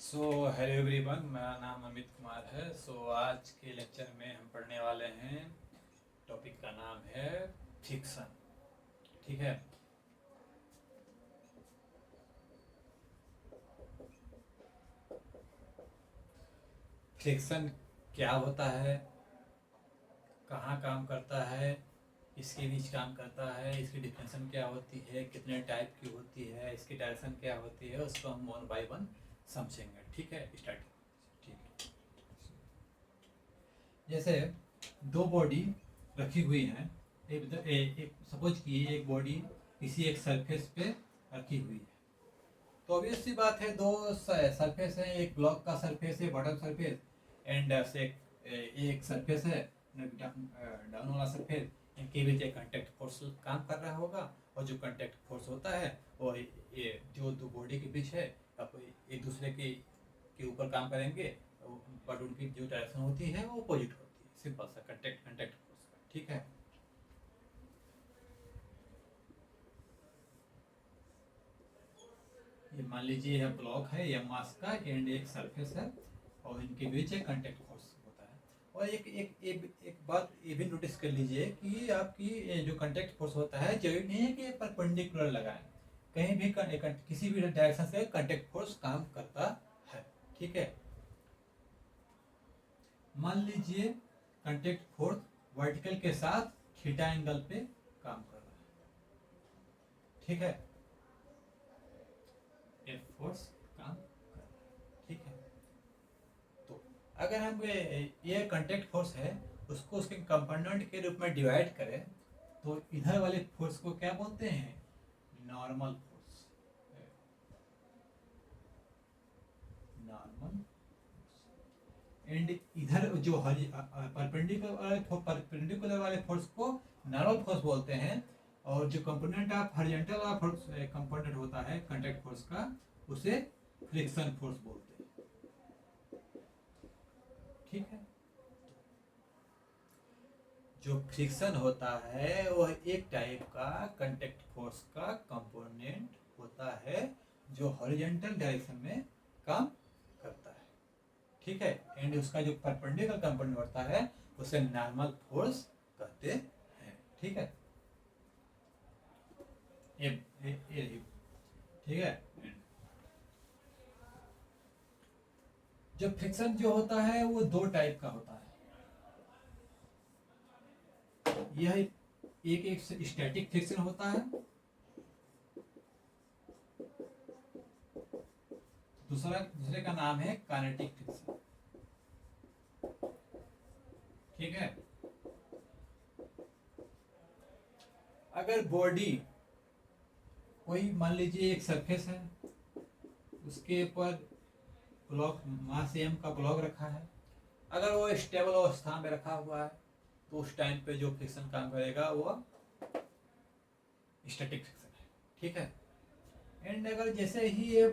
Hello everyone, मेरा नाम अमित कुमार है। आज के लेक्चर में हम पढ़ने वाले हैं। टॉपिक का नाम है फिक्शन। ठीक है। फिक्शन क्या होता है, कहाँ काम करता है, इसके बीच काम करता है, इसकी डिफिनेशन क्या होती है, कितने टाइप की होती है, इसकी डायरेक्शन क्या होती है, उसको हम वन बाय वन समझेंगे। ठीक है, स्टार्ट। ठीक। जैसे दो बॉडी रखी हुई हैं। एक सपोज कि एक बॉडी किसी एक सरफेस पे रखी हुई है, तो ऑब्वियस सी बात है, दो सरफेस है, एक ब्लॉक का सरफेस है, बॉटम सरफेस, एंड से एक सरफेस है डाउन वाला सरफेस। इनके बीच एक कांटेक्ट फोर्स काम कर रहा होगा, और जो कांटेक्ट फोर्स होता है वो ये जो दो बॉडी के बीच है अब एक दूसरे के ऊपर काम करेंगे, बट उनकी जो डायरेक्शन होती है वो अपोजिट होती है। सिंपल सा कांटेक्ट कांटेक्ट फोर्स का। ठीक है। ये मान लीजिए यह ब्लॉक है, यह मास का एंड एक सरफेस है, और इनके बीच एक कांटेक्ट फोर्स होता है। और एक बात ये भी नोटिस कर लीजिए कि आपकी ये जो कांटेक्ट फोर्स होता है, जरूरी नहीं है कि परपेंडिकुलर लगाएं। कहीं भी किसी भी डायरेक्शन से कांटेक्ट फोर्स काम करता है। ठीक है। मान लीजिए कांटेक्ट फोर्स वर्टिकल के साथ थीटा एंगल पे काम कर रहा है। ठीक है। एक फोर्स काम कर रहा है। ठीक है। तो अगर हम ये कांटेक्ट फोर्स है, उसको उसके कंपोनेंट के रूप में डिवाइड करें, तो इधर वाले फोर्स को क्या बोलते हैं? Normal force. नॉर्मल। एंड इधर जो परपेंडिकुलर वाले फोर्स को नॉर्मल फोर्स बोलते हैं, और जो कंपोनेंट ऑफ हॉरिजॉन्टल वाला फोर्स कंपोनेंट होता है कांटेक्ट फोर्स का, उसे फ्रिक्शन फोर्स बोलते हैं। ठीक है। जो फ्रिक्शन होता है वह एक टाइप का कांटेक्ट फोर्स का कंपोनेंट होता है, जो हॉरिजॉन्टल डायरेक्शन में काम करता है। ठीक है। एंड उसका जो परपेंडिकुलर कंपोनेंट होता है उसे नॉर्मल फोर्स कहते हैं। ठीक है। ये ठीक है। जो फ्रिक्शन जो होता है वो दो टाइप का होता है। यह एक स्टैटिक फ्रिक्शन होता है, दूसरे का नाम है काइनेटिक फ्रिक्शन। ठीक है। अगर बॉडी कोई मान लीजिए एक सरफेस है, उसके ऊपर ब्लॉक मास एम का ब्लॉक रखा है, अगर वो स्टेबल अवस्था में रखा हुआ है, तो उस टाइम पे जो फ्रिक्शन काम करेगा वो स्टैटिक फ्रिक्शन है। ठीक है। एंड अगर जैसे ही ये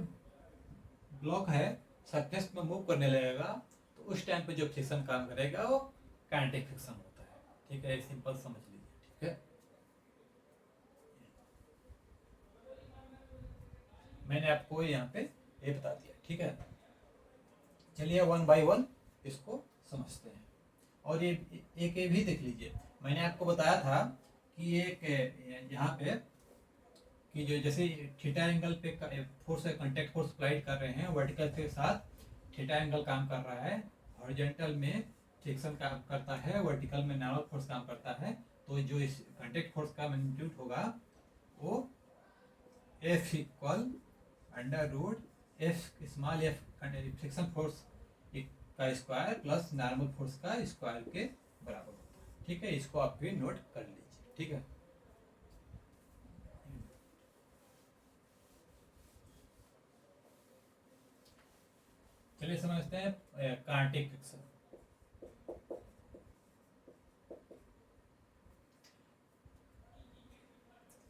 ब्लॉक है सरफेस में मूव करने लगेगा, तो उस टाइम पे जो फ्रिक्शन काम करेगा वो काइनेटिक फ्रिक्शन होता है। ठीक है, सिंपल समझ लीजिए। ठीक है। मैंने आपको यहाँ पे ये बता दिया। ठीक है। चलिए वन बाय वन इसको समझते हैं। और ये भी देख लीजिए, मैंने आपको बताया था कि एक यहाँ पे कि जो जैसे थीटा एंगल पे फोर्स कांटेक्ट फोर्स अप्लाइड कर रहे हैं, वर्टिकल के साथ थीटा एंगल काम कर रहा है, हॉरिजॉन्टल में फ्रिक्शन काम करता है, वर्टिकल में नॉर्मल फोर्स काम करता है। तो जो इस कांटेक्ट फोर्स का मैग्नीट्यूड होगा वो F equal under root F small F friction force का स्क्वायर प्लस नॉर्मल फोर्स का स्क्वायर के बराबर होता है। ठीक है, इसको आप भी नोट कर लीजिए। ठीक है। चलिए समझते हैं kinetic friction.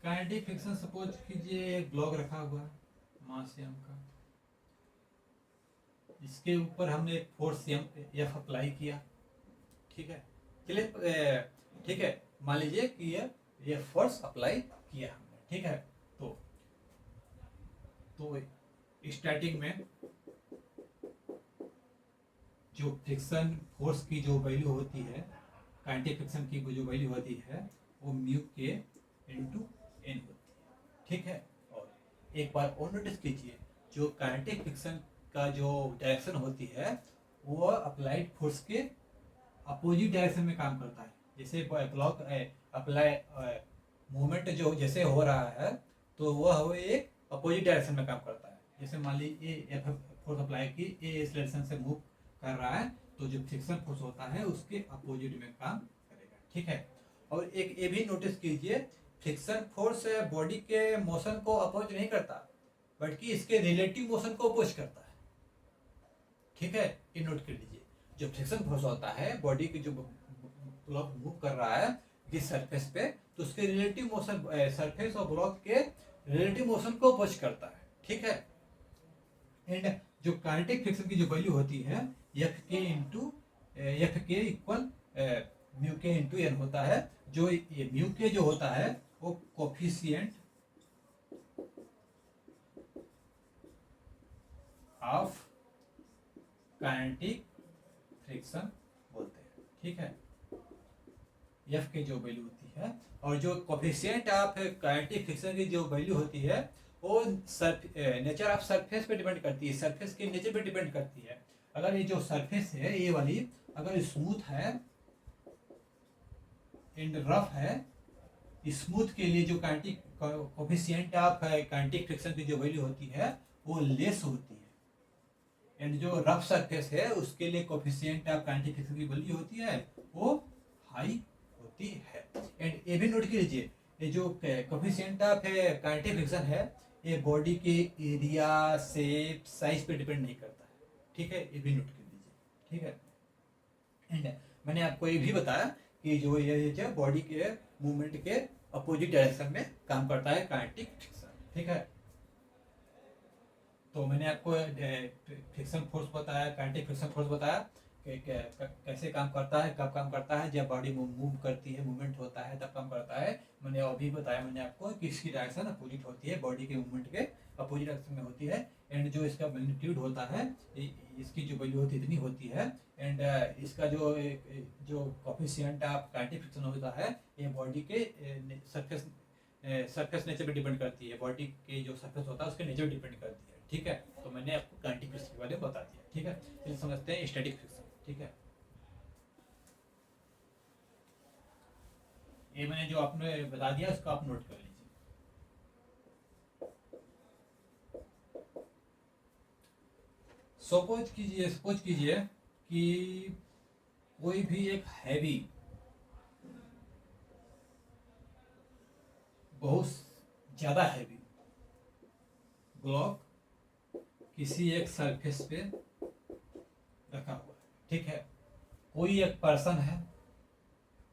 Kinetic friction suppose कीजिए एक ब्लॉक रखा हुआ है मास एम का, इसके ऊपर हमने एक फोर्स एम एफ अप्लाई किया। ठीक है। चलिए ठीक है, मान लीजिए कि ये फोर्स अप्लाई किया हमने। ठीक है। तो स्टार्टिंग में जो फ्रिक्शन फोर्स की जो वैल्यू होती है, काइनेटिक फ्रिक्शन की जो वैल्यू होती है, वो म्यू के इंटू एन होती है। ठीक है, और एक बार और नोटिस कीजिए, जो काइनेटिक फ्रिक्शन का जो डायरेक्शन होती है वो अप्लाइड फोर्स के अपोजिट डायरेक्शन में काम करता है। जैसे ब्लॉक अप्लाई मूवमेंट जो जैसे हो रहा है तो वह एक अपोजिट डायरेक्शन में काम करता है। जैसे मान लीजिए फोर्स अप्लाई की ए इस डायरेक्शन से मूव कर रहा है, तो जो फ्रिक्शन फोर्स होता है उसके अपोजिट में काम करेगा। ठीक है, और एक ये भी नोटिस कीजिए, फ्रिक्शन फोर्स बॉडी के मोशन को अपोज नहीं करता, बल्कि इसके रिलेटिव मोशन को अपोज करता है। ठीक है, ये नोट कर लीजिए, जो फ्रिक्शन फोर्स होता है बॉडी की जो ब्लॉक मूव कर रहा है किस सरफेस पे, तो उसके रिलेटिव मोशन सरफेस और ब्लॉक के रिलेटिव मोशन को अपोज करता है। ठीक है, एंड जो काइनेटिक फ्रिक्शन की जो वैल्यू होती है एफ के इंटू एफ के इक्वल म्यू के इंटू एन होता है। जो ये म्यू के जो होता है वो कोफिशिएंट ऑफ काइनेटिक फ्रिक्शन बोलते हैं। ठीक है, एफ के जो वैल्यू होती है, और जो कोफिशिएंट ऑफ काइनेटिक फ्रिक्शन की जो वैल्यू होती है वो नेचर ऑफ सरफेस पे डिपेंड करती है, सरफेस के नेचर पे डिपेंड करती है। अगर ये जो सरफेस है ये वाली अगर स्मूथ है एंड रफ है, स्मूथ के लिए जो kinetic coefficient of kinetic friction की जो वैल्यू होती है वो लेस होती है, एंड जो रफ सरफेस है उसके लिए कोफिशिएंट ऑफ काइनेटिक फ्रिक्शन की वैल्यू होती है वो हाई होती है। एंड ये भी नोट कीजिए, ये जो कोफिशिएंट ऑफ काइनेटिक फ्रिक्शन है ये बॉडी के एरिया शेप साइज पे डिपेंड नहीं करता है। ठीक है, ये भी नोट कर लीजिए। ठीक है, एंड मैंने आपको ये भी बताया कि जो ये जो बॉडी के मूवमेंट के अपोजिट डायरेक्शन में काम करता है काइनेटिक फ्रिक्शन। ठीक है, तो मैंने आपको फ्रिक्शन फोर्स बताया, काइनेटिक फ्रिक्शन फोर्स बताया कि कैसे काम करता है, कब काम करता है, जब बॉडी मूव करती है, मूवमेंट होता है तब काम करता है। मैंने अभी बताया मैंने आपको कि इसकी डायरेक्शन अपोजिट होती है, बॉडी के मूवमेंट के अपोजिट डायरेक्शन में होती है, एंड जो इसका मैग्नीट्यूड होता है इसकी जो वैल्यू होती है इतनी होती है, एंड इसका जो कोफिशिएंट ऑफ काइनेटिक फ्रिक्शन होता है ये बॉडी के सरफेस नेचर पे डिपेंड करती है, बॉडी के जो सरफेस होता है उसके नेचर डिपेंड करती है। ठीक है, तो मैंने आपको काइनेटिक फ्रिक्शन के बारे में बता दिया। ठीक है, चलिए समझते हैं स्टैटिक फ्रिक्शन। ठीक है, ये मैंने जो आपने बता दिया उसको आप नोट कर लीजिए। सपोज कीजिए कि कोई भी एक हैवी बहुत ज्यादा हैवी ब्लॉक किसी एक सरफेस पे रखा हुआ है। ठीक है, कोई एक पर्सन है,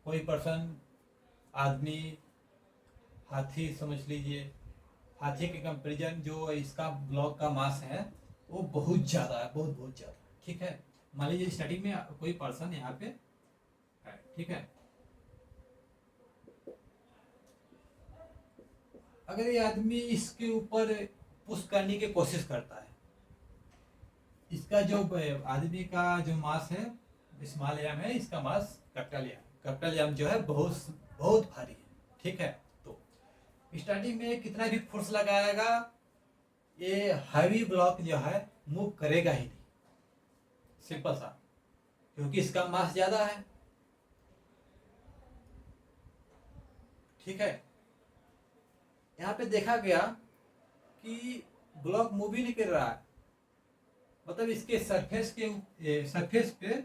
कोई पर्सन आदमी, हाथी समझ लीजिए, हाथी के कंपेरिजन जो इसका ब्लॉक का मास है वो बहुत ज़्यादा है, बहुत ज़्यादा। ठीक है, मान लीजिए स्टार्टिंग में कोई पर्सन यहाँ पे है। ठीक है, अगर ये आदमी इसके ऊपर पुश करने की कोशिश करता है, इसका जो आदमी का जो मास है स्मॉल एम है, इसका मास कैपिटल एम जो है बहुत भारी है। ठीक है, तो स्टार्टिंग में कितना भी फोर्स लगाएगा ये हैवी ब्लॉक जो है मूव करेगा ही नहीं, सिंपल सा, क्योंकि इसका मास ज्यादा है। ठीक है, यहाँ पे देखा गया कि ब्लॉक मूव ही नहीं कर रहा है, मतलब इसके सरफेस पे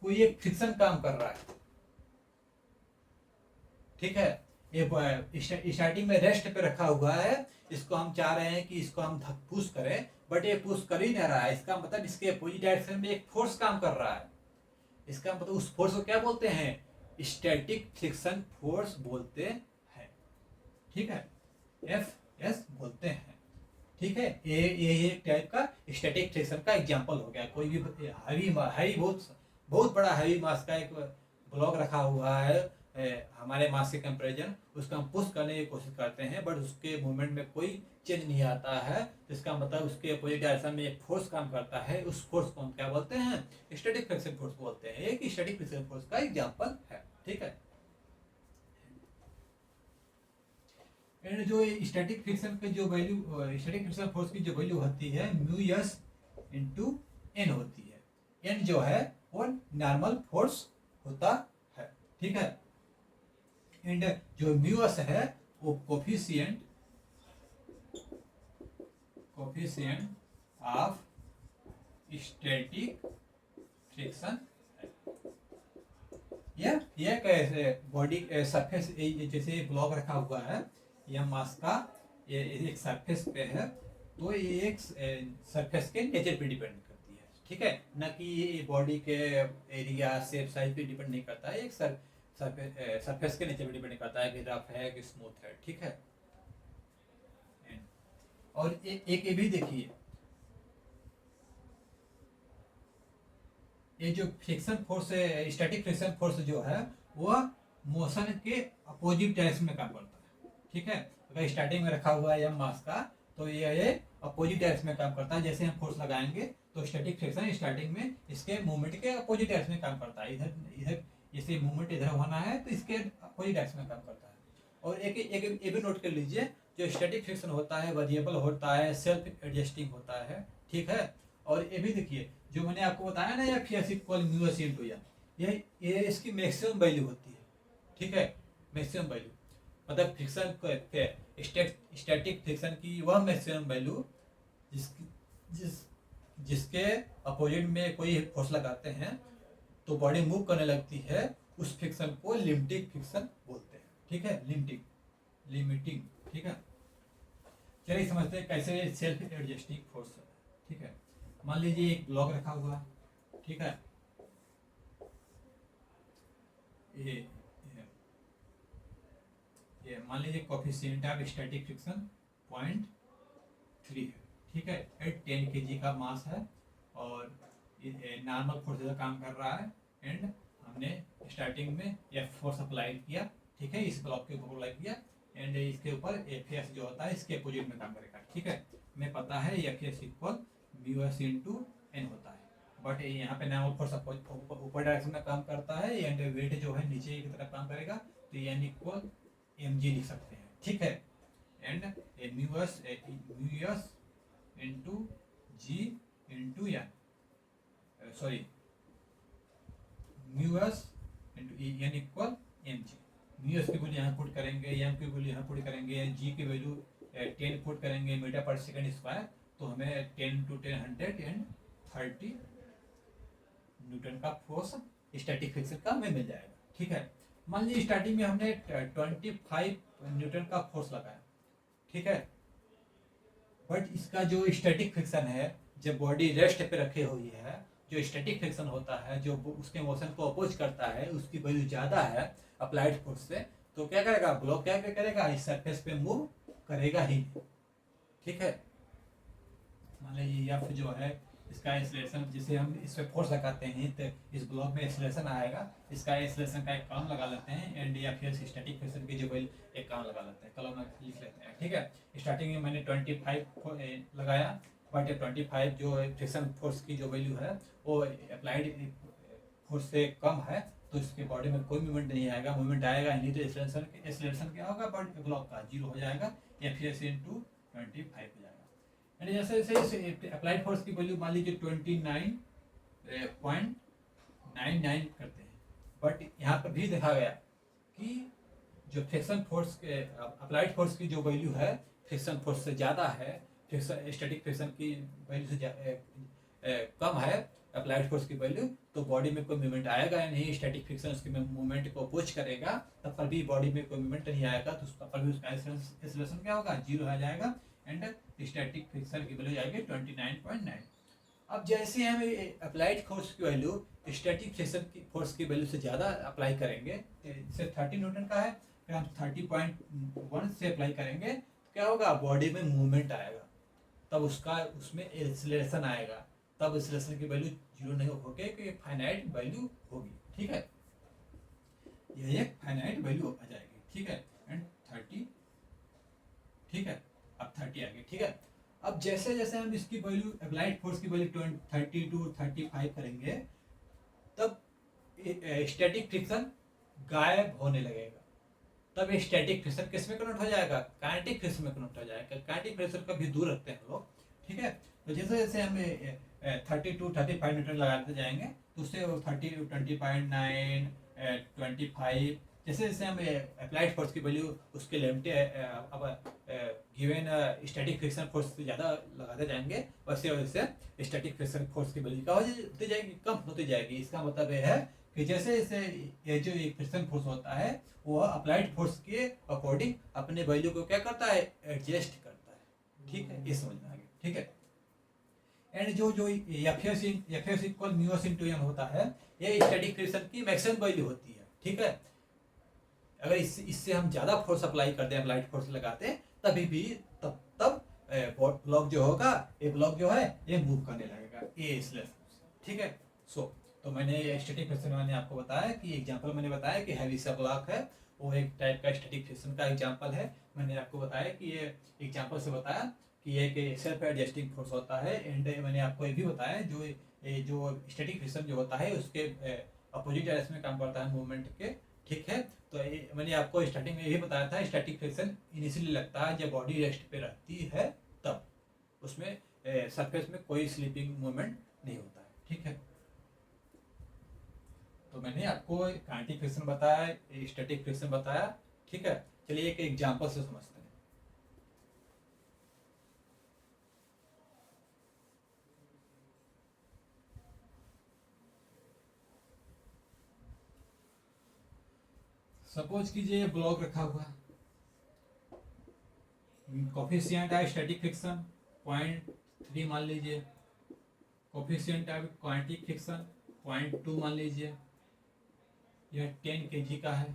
कोई एक फ्रिक्शन काम कर रहा है। ठीक है, ये स्टार्टिंग में रेस्ट पे रखा हुआ है, इसको हम चाह रहे हैं कि इसको हम पुश करें, बट ये पुश कर ही नहीं रहा है। इसका मतलब इसके अपोजिट डायरेक्शन में एक फोर्स काम कर रहा है। इसका मतलब उस फोर्स को क्या बोलते हैं? स्टैटिक फ्रिक्शन फोर्स बोलते हैं। ठीक है, एफ बोलते हैं। ठीक है, ये एक टाइप का स्टैटिक फ्रिक्शन का एग्जांपल हो गया। कोई भी हैवी बहुत बड़ा हैवी मास का एक ब्लॉक रखा हुआ है, हमारे मास के कंपेरिजन उसको हम पुश करने की कोशिश करते हैं, बट उसके मूवमेंट में कोई चेंज नहीं आता है, तो इसका मतलब उसके अपोजिट डायरेक्शन में एक फोर्स काम करता है। उस फोर्स को हम क्या बोलते हैं? स्टैटिक फ्रिक्शन फोर्स बोलते हैं। एक स्टैटिक फ्रिक्शन फोर्स का एग्जांपल है, ठीक है। एंड जो स्टैटिक फ्रिक्शन की जो वैल्यू, स्टैटिक फ्रिक्शन फोर्स की जो वैल्यू होती है म्यू एस इंटू एन होती है। एन जो है वो नॉर्मल फोर्स होता है, ठीक है। एंड जो म्यू एस है वो कोफिशिएंट ऑफ स्टैटिक फ्रिक्शन है। ये कैसे बॉडी सरफेस, जैसे ब्लॉक रखा हुआ है, यह मास का ये एक सरफेस पे है, तो ये एक सरफेस के नेचर पे डिपेंड करती है, ठीक है, न कि ये बॉडी के एरिया शेप साइज पे डिपेंड नहीं करता है। एक सरफेस के नेचर पे डिपेंड करता है कि रफ है कि स्मूथ है, ठीक है। और एक ये भी देखिए, ये जो फ्रिक्शन फोर्स है, स्टैटिक फ्रिक्शन फोर्स जो है वह मोशन के अपोजिट डायरेक्शन में काम करता है, ठीक है। अगर स्टार्टिंग में रखा हुआ है यम मास का, तो ये अपोजिट डायरेक्शन में काम करता है। जैसे हम फोर्स लगाएंगे तो स्टैटिक फ्रिक्शन स्टार्टिंग में इसके मूवमेंट के अपोजिट डायरेक्शन में काम करता है। इधर इधर जैसे मूवमेंट इधर होना है तो इसके अपोजिट डायरेक्शन में काम करता है। और एक ये भी नोट कर लीजिए, जो स्टैटिक फ्रिक्शन होता है वेरिएबल होता है, सेल्फ एडजस्टिंग होता है, ठीक है। और ये भी देखिए, जो मैंने आपको बताया ना, F S equal mu S into N, ये इसकी मैक्सिमम वैल्यू होती है, ठीक है। मैक्सिमम वैल्यू मतलब फ्रिक्शन स्टैटिक फ्रिक्शन की वह मैक्सिमम वैल्यू जिसके अपोजिट में कोई फोर्स लगाते हैं तो बॉडी मूव करने लगती है, उस फ्रिक्शन को लिमिटिंग फ्रिक्शन बोलते हैं, ठीक है। लिमिटिंग, ठीक है। चलिए समझते हैं कैसे सेल्फ एडजस्टिंग फोर्स है, ठीक है। मान लीजिए एक ब्लॉक रखा हुआ, ठीक है। ये मान लीजिए कोफिशिएंट ऑफ स्टैटिक फ्रिक्शन 0.3 है, ठीक है। 10 kg का मास है और नॉर्मल फोर्स से काम कर रहा है। एंड हमने स्टार्टिंग में एफ फोर्स अप्लाई किया, ठीक है, इस ब्लॉक के ऊपर अप्लाई किया। एंड इसके ऊपर एफ एस जो होता है इसके अपोजिट में काम करेगा, ठीक है। हमें पता है F S equal mu S into N होता है, बट यहाँ पे नॉर्मल फोर्स ऊपर डायरेक्शन में काम करता है एंड वेट जो है नीचे की तरफ काम करेगा, तो एन इक्वल एम जी लिख सकते हैं, ठीक है। And mu S into ji into N, sorry mu S into N equal m ji. Mu S की वैल्यू यहाँ पुट करेंगे, एम की वैल्यू यहाँ पुट करेंगे, जी की वैल्यू 10 पुट करेंगे मीटर पर सेकंड स्क्वायर, तो हमें 10 टू 10 100 एंड 30 न्यूटन का फोर्स स्टैटिक फ्रिक्शन का हमें मिल जाएगा, ठीक है। मान लीजिए स्टार्टिंग में हमने 25 न्यूटन का फोर्स लगाया, ठीक है। बट इसका जो स्टैटिक फ्रिक्शन है, जब बॉडी रेस्ट पे रखे हुई है, जो स्टैटिक फ्रिक्शन होता है जो उसके मोशन को अपोज करता है, उसकी वैल्यू ज़्यादा है अप्लाइड फोर्स से, तो क्या करेगा ब्लॉक, क्या करेगा, इस सरफेस पे मूव करेगा ही, ठीक है। मान लीजिए एफ जो है इसका एक्सेलरेशन, जिसे हम इस पे फोर्स लगाते हैं तो इस ब्लॉक में एक्सेलरेशन आएगा, इसका एक्सेलरेशन का एक कॉलम लगा लेते हैं। एंड या फिर स्टैटिक फ्रिक्शन की जो वैल्यू एक कॉलम लगा लेते हैं, कॉलम में लिख लेते हैं, ठीक है। स्टार्टिंग में मैंने 25 लगाया, बट 25 जो फ्रिक्शन फोर्स की जो वैल्यू है वो अप्लाइड फोर्स से कम है, तो इसके बॉडी में कोई मूवमेंट नहीं आएगा। मूवमेंट आएगा नहीं तो एक्सेलरेशन क्या होगा, बट ब्लॉक का 0 हो जाएगा, या फिर से इंटू 25 हो जाएगा। यानी जैसे जैसे अप्लाइड फोर्स की वैल्यू मान लीजिए 29.99 करते हैं, बट यहाँ पर भी देखा गया कि जो फ्रिक्शन फोर्स के अप्लाइड फोर्स की जो वैल्यू है फ्रिक्शन फोर्स से ज़्यादा है, फ्रिक्शन स्टैटिक फ्रिक्शन की वैल्यू से कम है अप्लाइड फोर्स की वैल्यू, तो बॉडी में कोई मूवमेंट आएगा या नहीं। स्टैटिक फ्रिक्शन उसके मूवमेंट को अपोज करेगा, तब पर भी बॉडी में कोई मूवमेंट नहीं आएगा, तो तब पर भी उसका एक्सेलरेशन क्या होगा, 0 आ जाएगा। एंड स्टैटिक फ्रिक्शन की वैल्यू आएगी 29.9। अब जैसे हम अप्लाइड फोर्स की वैल्यू स्टैटिक फ्रिक्शन की फोर्स की वैल्यू से ज़्यादा अप्लाई करेंगे, जैसे 30 न्यूटन का है, फिर हम 30.1 से अप्लाई करेंगे, तो क्या होगा, बॉडी में मूवमेंट आएगा, तब उसका उसमें एक्सेलरेशन आएगा, तब एक्सेलरेशन की वैल्यू 0 नहीं होके कि फाइनाइट वैल्यू होगी, ठीक है। यह एक फाइनाइट वैल्यू आ जाएगी, ठीक है। एंड 30, ठीक है, अब 30 आ गई, ठीक है। अब जैसे जैसे हम इसकी वैल्यू अप्लाइड फोर्स की वैल्यू 32 35 करेंगे, तब स्टैटिक फ्रिक्शन गायब होने लगेगा। तब ये स्टैटिक फ्रिक्शन किस में कन्वर्ट हो जाएगा, काइनेटिक फ्रिक्शन में कन्वर्ट हो जाएगा। काइनेटिक फ्रिक्शन को भी दूर रखते हैं हम लोग, ठीक है। तो जैसे जैसे हम 32 35 न्यूटन लगाते जाएंगे, तो उससे 30 20.9 25, जैसे जैसे हम अप्लाइड फोर्स की वैल्यू उसके लिमिटेड अब गिवन स्टैटिक फ्रिक्शन फोर्स से ज़्यादा लगाते जाएंगे, वैसे वैसे स्टैटिक फ्रिक्शन फोर्स की वैल्यू क्या होती जाएगी, कम होती जाएगी। इसका मतलब ये है कि जैसे जैसे ये जो फ्रिक्शन फोर्स होता है वो अप्लाइड फोर्स के अकॉर्डिंग अपने वैल्यू को क्या करता है, एडजस्ट करता है, ठीक है। ये समझना आगे, ठीक है। एंड जो जो F S equal mu s into m होता है, ये स्टैटिक फ्रिक्शन की मैक्सिमम वैल्यू होती है, ठीक है। अगर इससे हम ज्यादा फोर्स अप्लाई करते हैं, अप्लाइड फोर्स लगाते हैं, तभी भी तब तब ब्लॉक जो होगा, ये ब्लॉक जो है ये मूव करने लगेगा, ये इसलिए, ठीक है। सो तो मैंने स्टैटिक फ्रिक्शन मैंने आपको बताया कि एग्जांपल मैंने बताया कि हैवी सा ब्लॉक है, वो एक टाइप का स्टैटिक फ्रिक्शन का एग्जांपल है। मैंने आपको बताया कि ये एग्जांपल से बताया कि ये एक सेल्फ एडजस्टिंग फोर्स होता है। एंड मैंने आपको ये भी बताया जो स्टैटिक फ्रिक्शन जो होता है उसके अपोजिट डायरेक्शन में काम करता है मूवमेंट के, ठीक है। तो मैंने आपको स्टार्टिंग में यही बताया था, स्टैटिक फ्रिक्शन इनिशियली लगता है जब बॉडी रेस्ट पे रहती है, तब उसमें सरफेस में कोई स्लिपिंग मूवमेंट नहीं होता है, ठीक है। तो मैंने आपको काइनेटिक फ्रिक्शन बताया, स्टैटिक फ्रिक्शन बताया, ठीक है। चलिए एक एग्जांपल से समझते हैं। सपोज कीजिए ब्लॉक रखा हुआ है, कोफिशिएंट है स्टैटिक फ्रिक्शन 0.3 मान लीजिए, कोफिशिएंट है काइनेटिक फ्रिक्शन 0.2 मान लीजिए, यह 10 kg का है।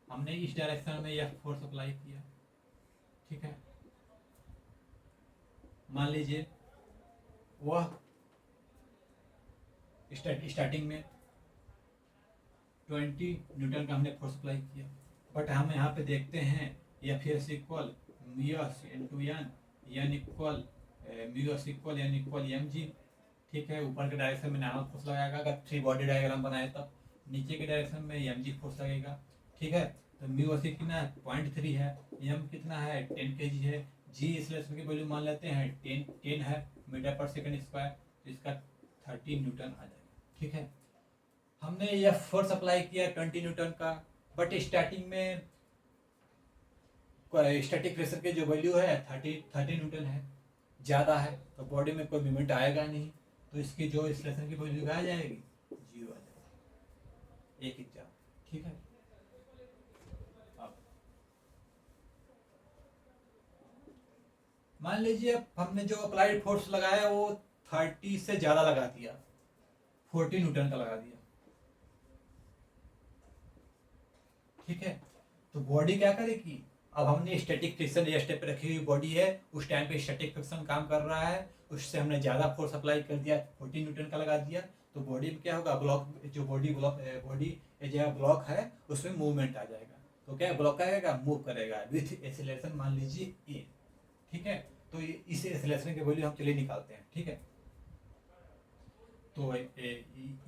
हमने इस डायरेक्शन में यह फोर्स अप्लाई किया, ठीक है। मान लीजिए वह स्टार्टिंग में 20 न्यूटन का हमने फोर्स अप्लाई किया, बट हम यहाँ पे देखते हैं F S equal mu s into N, N equal mu s equal N equal m g, ठीक है। ऊपर के डायरेक्शन में नॉर्मल फोर्स लगाएगा, अगर 3 बॉडी डायग्राम बनाए तब नीचे के डायरेक्शन में एम जी फोर्स लगेगा, ठीक है। तो म्यूएस कितना है 0.3 है, एम कितना है 10 kg है, जी एक्सेलरेशन की वैल्यू मान लेते हैं 10 है मीटर पर सेकंड स्क्वायर, तो इसका 30 न्यूटन आ जाएगा, ठीक है। हमने यह फोर्स अप्लाई किया 20 न्यूटन का, बट स्टार्टिंग में स्टैटिक प्रेशर की जो वैल्यू है 30 न्यूटन है, ज़्यादा है, तो बॉडी में कोई मूवमेंट आएगा नहीं, तो इसकी जो एक्सेलरेशन की वैल्यू आ जाएगी 0 आ जाएगी। एक एग्जाम, ठीक है। अब मान लीजिए हमने जो अप्लाइड फोर्स लगाया वो 30 से ज़्यादा लगा दिया, 40 न्यूटन का लगा दिया, ठीक है। तो बॉडी क्या करेगी, अब हमने स्टैटिक फ्रिक्शन ये स्टेप पे रखी हुई बॉडी है, उस टाइम पे स्टैटिक फ्रिक्शन काम कर रहा है, उससे हमने ज़्यादा फोर्स अप्लाई कर दिया, 40 न्यूटन का लगा दिया, तो बॉडी में क्या होगा, ब्लॉक जो बॉडी जो ब्लॉक है उसमें मूवमेंट आ जाएगा। तो क्या ब्लॉक आएगा, मूव करेगा विथ एक्सीलरेशन मान लीजिए ए, ठीक है। तो इस एक्सीलरेशन की वैल्यू हम चलिए निकालते हैं, ठीक है। तो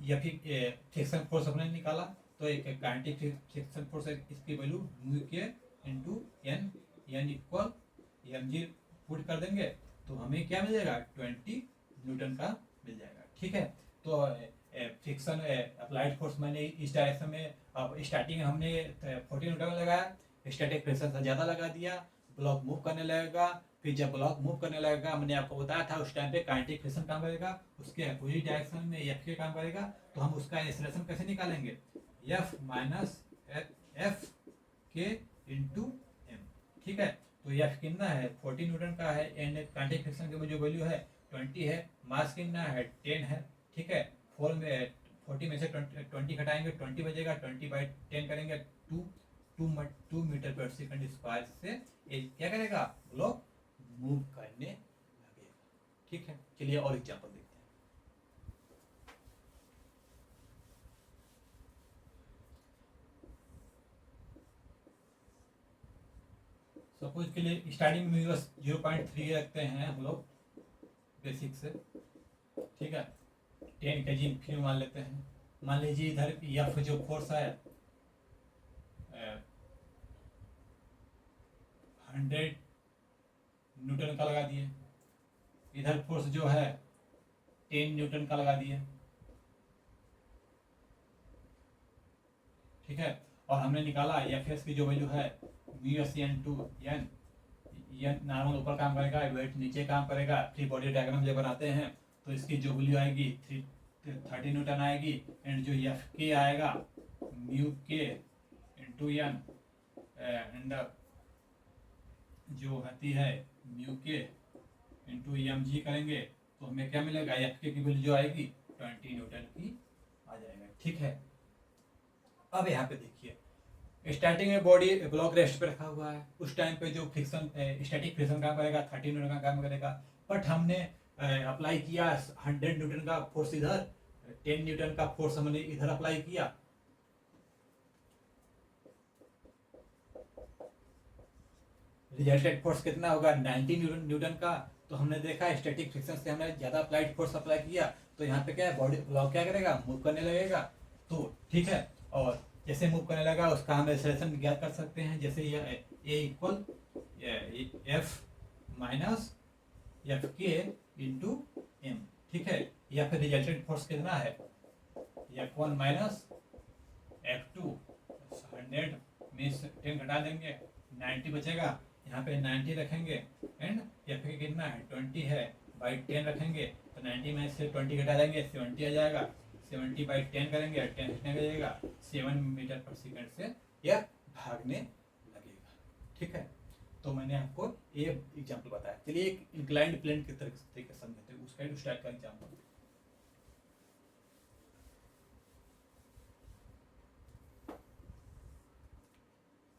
या फिर फ्रिक्शन फोर्स हमने निकाला, तो एक काइनेटिक फ्रिक्शन फोर्स है, इसकी वैल्यू म्यू के into N, N equal m g put कर देंगे, तो हमें क्या मिल जाएगा 20 न्यूटन का मिल जाएगा, ठीक है। तो फ्रिक्शन अप्लाइड फोर्स मैंने इस डायरेक्शन में, अब स्टार्टिंग में हमने 40 न्यूटन लगाया, स्टैटिक प्रेशर से ज़्यादा लगा दिया, ब्लॉक मूव करने लगेगा, फिर जब ब्लॉक मूव करने लगेगा, मैंने आपको बताया था उस टाइम पे काइनेटिक फ्रिक्शन काम करेगा, उसके अपोजिट डायरेक्शन में एफ के काम करेगा, तो हम उसका एक्सेलरेशन कैसे निकालेंगे, एफ माइनस एफ के इंटू एम, ठीक है। तो एफ कितना है 40 न्यूटन का है, एंड काइनेटिक फ्रिक्शन की जो वैल्यू है 20 है, मास कितना है 10 है, ठीक है। 40 में से 20 घटाएंगे 20 बचेगा, 20/10 करेंगे 2 मीटर पर सेकंड स्क्वायर से ये क्या करेगा, ब्लॉक मूव करने लगेगा, ठीक है। चलिए और एग्जांपल देखते हैं। सपोज के लिए स्टार्टिंग में बस 0.3 रखते हैं हम लोग बेसिक से, ठीक है। 10 kg फिर मान लेते हैं। मान लीजिए इधर एफ जो फोर्स है 100 न्यूटन का लगा दिए, इधर फोर्स जो है 10 न्यूटन का लगा दिए, ठीक है। और हमने निकाला एफ एस की जो वैल्यू है μs/n नॉर्मल ऊपर काम करेगा, वेट नीचे काम करेगा। फ्री बॉडी डायग्राम जब बनाते हैं तो इसकी जो वैल्यू आएगी 30 न्यूटन आएगी, एंड जो एफ के आएगा म्यू के इंटू एन, एंड जो होती है म्यू के इंटू एम जी करेंगे तो हमें क्या मिलेगा, एफ के की वैल्यू जो आएगी 20 न्यूटन की आ जाएगा, ठीक है। अब यहाँ पे देखिए स्टार्टिंग में बॉडी ब्लॉक रेस्ट पे रखा हुआ है, उस टाइम पे जो फ्रिक्शन स्टैटिक फ्रिक्शन काम करेगा 30 न्यूटन का काम करेगा। बट हमने अप्लाई किया 100 न्यूटन का फोर्स इधर, 10 न्यूटन का फोर्स हमने इधर अप्लाई किया, रिजल्टेंट फोर्स कितना होगा 90 न्यूटन का। तो हमने देखा स्टैटिक फ्रिक्शन से हमने ज्यादा अप्लाइड फोर्स अप्लाई किया, तो यहाँ पे क्या है बॉडी ब्लॉक क्या करेगा, मूव करने लगेगा, तो ठीक है। और जैसे मूव करने लगा उसका हम एक्सेलरेशन ज्ञात कर सकते हैं, जैसे ये ए इक्वल एफ माइनस एफ के इंटू एम, ठीक है। या फिर रिजल्टेंट फोर्स कितना है F1 माइनस F2, 100 में 10 घटा देंगे 90 बचेगा, यहाँ पे 90 रखेंगे, एंड एफ के कितना है 20 है, बाई 10 रखेंगे तो 90 में से 20 घटा देंगे 70 आ जाएगा, 70 बाई 10 करेंगे 10 घटने का जाएगा, 7 मीटर पर सेकंड से यह भागने लगेगा, ठीक है। तो मैंने आपको ये एग्जाम्पल बताया। चलिए एक इंक्लाइंड प्लेन की तरीके से समझते हैं, उसका उस टाइप का एग्जाम्पल।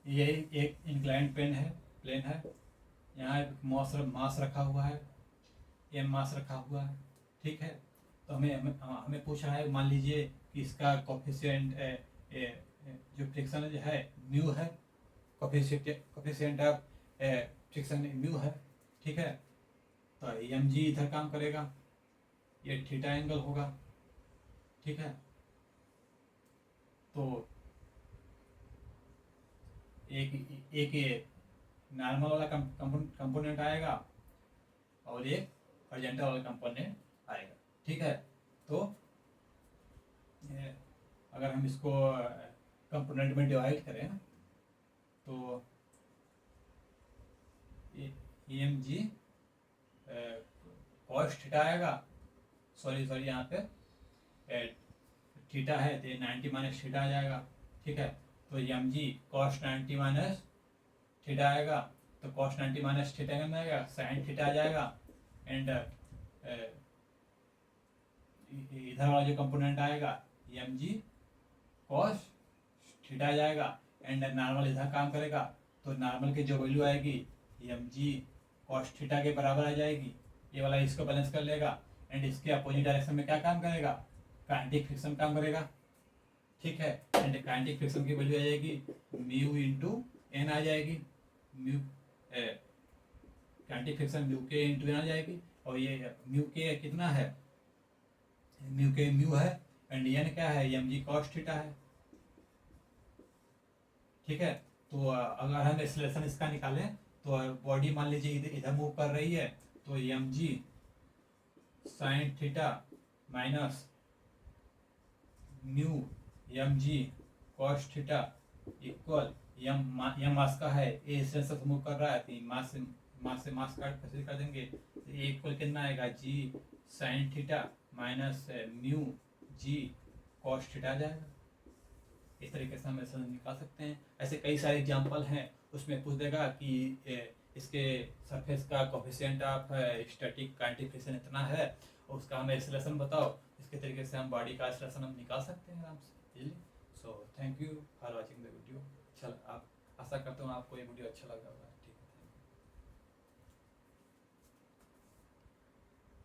ये एक इंक्लाइंड प्लेन है, यहाँ मास रखा हुआ है, ये मास रखा हुआ है, ठीक है। तो हमें पूछा है, मान लीजिए कि इसका कोफिशिएंट जो फ्रिक्शन जो है म्यू है, कोफिशिएंट ऑफ फ्रिक्शन म्यू है, ठीक है। तो एम जी इधर काम करेगा, ये थीटा एंगल होगा, ठीक है। तो एक नॉर्मल वाला कंपोनेंट आएगा और एक हॉरिजॉन्टल वाला कंपोनेंट आएगा, ठीक है। तो अगर हम इसको कंपोनेंट में डिवाइड करें तो एम जी कॉस थीटा आएगा, सॉरी यहाँ पे थीटा है तो 90 माइनस थीटा आ जाएगा, ठीक है। तो M G cos 90 minus theta आएगा, तो कॉस 90 माइनस थीटा कितना आएगा, साइन थीटा आ जाएगा, एंड इधर वाला जो कंपोनेंट आएगा एम जी कॉस थीटा आ जाएगा, एंड नॉर्मल इधर काम करेगा तो नॉर्मल की जो वैल्यू आएगी एम जी कॉस थीटा के बराबर आ जाएगी, ये वाला इसको बैलेंस कर लेगा, एंड इसके अपोजिट डायरेक्शन में क्या काम करेगा, काइनेटिक फ्रिक्शन काम करेगा, ठीक है। एंड काइनेटिक फ्रिक्शन की वैल्यू आ जाएगी म्यू इंटू एन आ जाएगी, म्यू काइनेटिक फ्रिक्शन म्यू के इंटू एन आ जाएगी, और ये म्यू के कितना है, म्यू के म्यू है, एंड एन क्या है एम जी कॉस थीटा है, ठीक है। तो अगर हम एक्सेलरेशन इसका निकालें तो बॉडी मान लीजिए इधर मूव कर रही है, तो M G sine theta minus mu M जी cos theta equal M mass का है, ए एक्सेलरेशन से मूव कर रहा है तो मास काट कैसे कर देंगे, तो ए इक्वल कितना आएगा जी sine theta minus mu G cos theta आ जाएगा। इस तरीके से हम ऐसा निकाल सकते हैं। ऐसे कई सारे एग्जाम्पल हैं, उसमें पूछ देगा कि इसके सरफेस का coefficient of static kinetic friction इतना है, और उसका हमें एक्सेलरेशन बताओ। इसके तरीके से हम बॉडी का एक्सेलरेशन हम निकाल सकते हैं आराम से। So thank you for watching the video. अच्छा, आप आशा करता हूँ आपको ये वीडियो अच्छा लगा होगा।